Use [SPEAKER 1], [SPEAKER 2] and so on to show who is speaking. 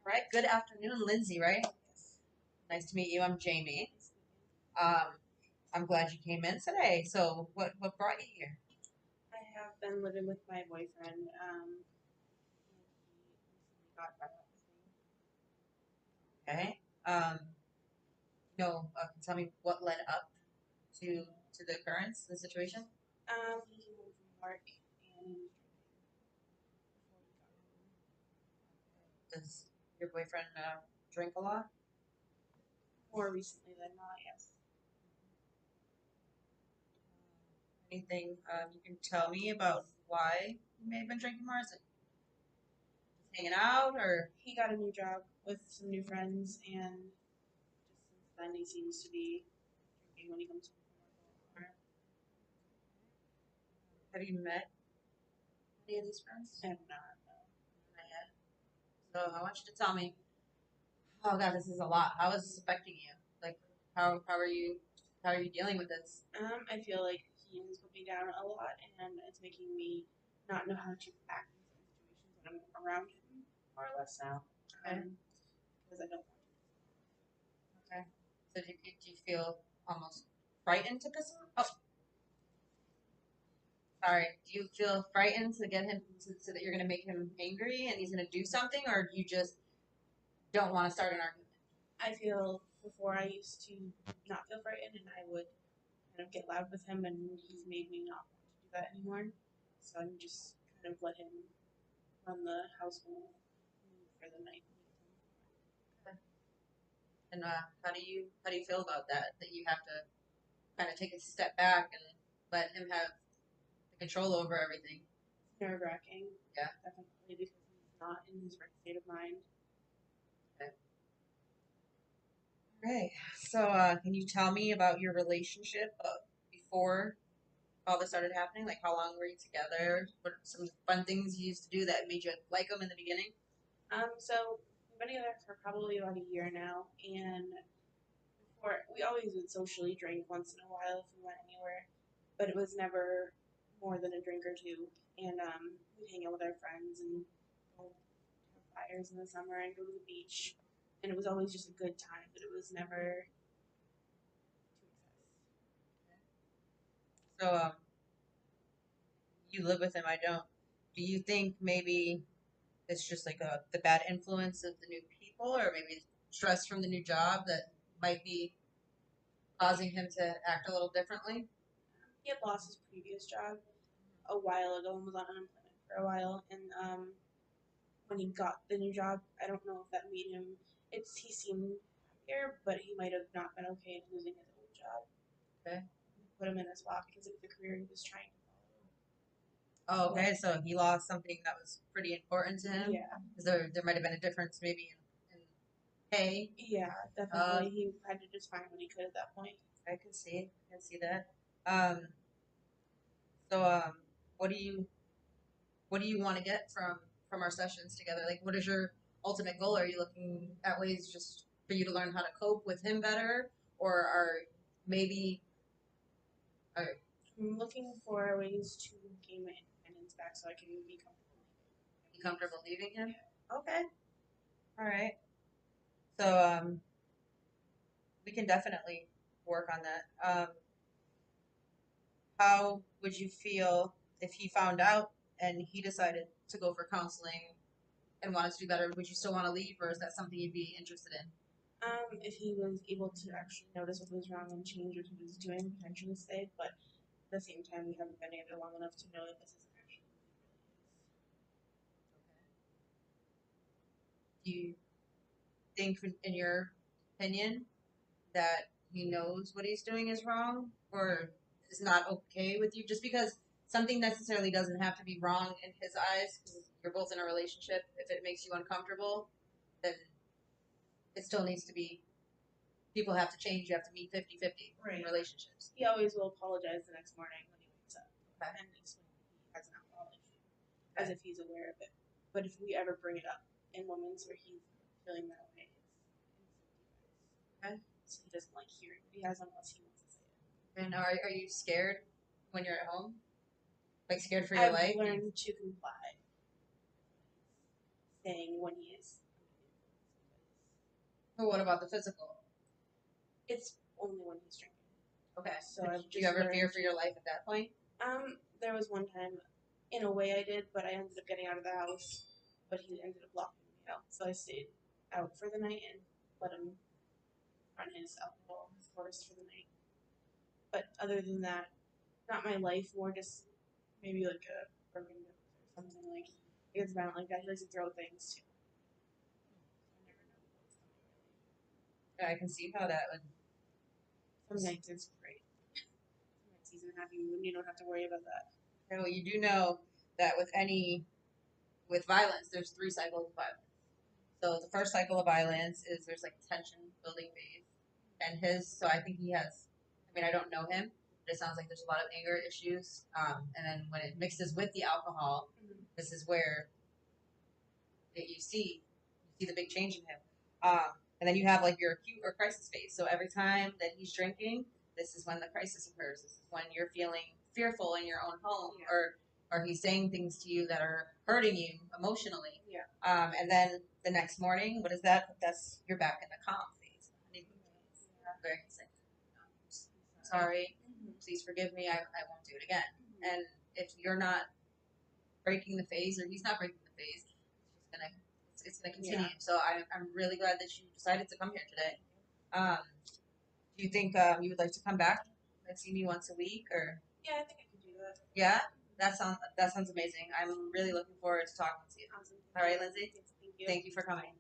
[SPEAKER 1] Right. Good afternoon, Lindsay, right? Nice to meet you. I'm Jamie. Um, I'm glad you came in today. So what brought you here?
[SPEAKER 2] I have been living with my boyfriend, and he got back with
[SPEAKER 1] Okay. Tell me what led up to the occurrence, the situation.
[SPEAKER 2] me. He came home from work and he was drinking before he got home.
[SPEAKER 1] Does your boyfriend drink a lot?
[SPEAKER 2] More recently than not, yes.
[SPEAKER 1] Anything you can tell me about why he may have been drinking more? Is it just hanging out or
[SPEAKER 2] He got a new job with some new friends, and just since then he seems to be drinking when he comes home from work a lot more.
[SPEAKER 1] have you met any of these friends?
[SPEAKER 2] I have not.
[SPEAKER 1] Not yet. So I want you to tell me. Oh God, this is a lot. How is this affecting you? Like, how are you dealing with this?
[SPEAKER 2] I feel like he has put me down a lot, and it's making me not know how to act in certain situations when I'm around him, more or less now.
[SPEAKER 1] Okay.
[SPEAKER 2] Because I don't want to.
[SPEAKER 1] Okay. So do you feel almost frightened to piss him? Oh, sorry. Do you feel frightened to get him so that you're going to make him angry and he's going to do something, or you just don't want to start an argument?
[SPEAKER 2] I feel before I used to not feel frightened and I would kind of get loud with him, and he's made me not want to do that anymore. So I'm just kind of let him run the household for the night.
[SPEAKER 1] And how do you feel about that? That you have to kind of take a step back and let him have the control over everything.
[SPEAKER 2] It's nerve wracking,
[SPEAKER 1] Yeah.
[SPEAKER 2] definitely, because he's not in his right state of mind.
[SPEAKER 1] Okay. Right. So, can you tell me about your relationship before all this started happening? Like, how long were you together? What are some fun things you used to do that made you like him in the beginning?
[SPEAKER 2] So we've been together for probably about a year now, and before we always would socially drink once in a while if we went anywhere, but it was never more than a drink or two. And we'd hang out with our friends and go have fires in the summer and go to the beach, and it was always just a good time, but it was never to excess.
[SPEAKER 1] So, you live with him. I don't. Do you think maybe it's just like the bad influence of the new people, or maybe stress from the new job that might be causing him to act a little differently?
[SPEAKER 2] He had lost his previous job a while ago and was on unemployment for a while, and when he got the new job, I don't know if that made him. He seemed happier, but he might have not been okay losing his old job.
[SPEAKER 1] Okay.
[SPEAKER 2] Put him in a spot because it was the career he was trying to
[SPEAKER 1] Oh, okay. So he lost something that was pretty important to
[SPEAKER 2] follow.
[SPEAKER 1] him.
[SPEAKER 2] Yeah,
[SPEAKER 1] Because there might have been a difference maybe in pay.
[SPEAKER 2] yeah,
[SPEAKER 1] Uh,
[SPEAKER 2] definitely. He had to just find what he could at that point.
[SPEAKER 1] I can see that. Um, so what do you what do you want to get from our sessions together? Like, what is your ultimate goal? Are you looking at ways just for you to learn how to cope with him better, or are maybe are
[SPEAKER 2] I'm looking for ways to gain my independence back so I can be comfortable.
[SPEAKER 1] you comfortable leaving him?
[SPEAKER 2] Yeah.
[SPEAKER 1] Okay, all right. So we can definitely work on that. How would you feel if he found out and he decided to go for counseling and wanted to do better? Would you still want to leave, or is that something you'd be interested in?
[SPEAKER 2] If he was able to actually notice what was wrong and change what he was doing, potentially stay. But at the same time, we haven't been together long enough to know that this isn't actually who he really is.
[SPEAKER 1] Do you think, in your opinion, that he knows what he's doing is wrong, or is not okay with you? Just because something necessarily doesn't have to be wrong in his eyes, because you're both in a relationship. If it makes you uncomfortable, then it still needs to be. People have to change. You have to meet 50-50 in
[SPEAKER 2] Right.
[SPEAKER 1] relationships.
[SPEAKER 2] He always will apologize the next morning when he wakes up
[SPEAKER 1] Okay.
[SPEAKER 2] and explain he has an alcohol issue, as if he's aware of it. But if we ever bring it up in moments where he's feeling that way, it's
[SPEAKER 1] Okay.
[SPEAKER 2] so he doesn't like hearing what he has unless he wants to say it.
[SPEAKER 1] And are you scared when you're at home? Like, scared for your
[SPEAKER 2] I've
[SPEAKER 1] life?
[SPEAKER 2] learned to comply, saying when he is.
[SPEAKER 1] But what about the physical?
[SPEAKER 2] It's only when he's drinking.
[SPEAKER 1] Okay.
[SPEAKER 2] So
[SPEAKER 1] Did
[SPEAKER 2] I've
[SPEAKER 1] you
[SPEAKER 2] just
[SPEAKER 1] ever fear
[SPEAKER 2] learned.
[SPEAKER 1] for your life at that point?
[SPEAKER 2] There was one time, in a way I did, but I ended up getting out of the house. But he ended up locking me out, so I stayed out for the night and let him run his alcohol, his course for the night. But other than that, not my life, more just maybe like a broken nose or something like. It's violent like that. He likes to throw things too. I never know what's coming
[SPEAKER 1] Yeah, I can see how that would.
[SPEAKER 2] really. Some nights it's great. Some nights he's happy when you don't have to worry about that.
[SPEAKER 1] Okay, well, you do know that with violence, there's three cycles of violence. So the first cycle of violence is there's like tension building phase, and his. So I think he has. I mean, I don't know him, but it sounds like there's a lot of anger issues. And then when it mixes with the alcohol, this is where you see the big change in him. And then you have like your acute or crisis phase. So every time that he's drinking, this is when the crisis occurs. This is when you're feeling fearful in your own home,
[SPEAKER 2] Yeah.
[SPEAKER 1] or he's saying things to you that are hurting you emotionally.
[SPEAKER 2] Yeah.
[SPEAKER 1] And then the next morning, what is that? That's you're back in the calm phase. Where he's like, sorry, please forgive me. I won't do it again. And if you're not breaking the phase, or he's not breaking the phase, it's gonna continue.
[SPEAKER 2] Yeah.
[SPEAKER 1] So I'm really glad that you decided to come here today. Um, do you think you would like to come back and see me once a week, or
[SPEAKER 2] Yeah, I think I could do that.
[SPEAKER 1] yeah? That sounds amazing. I'm really looking forward to talking to you.
[SPEAKER 2] Awesome.
[SPEAKER 1] All right, Lindsay.
[SPEAKER 2] Yes, thank you.
[SPEAKER 1] Thank you for coming.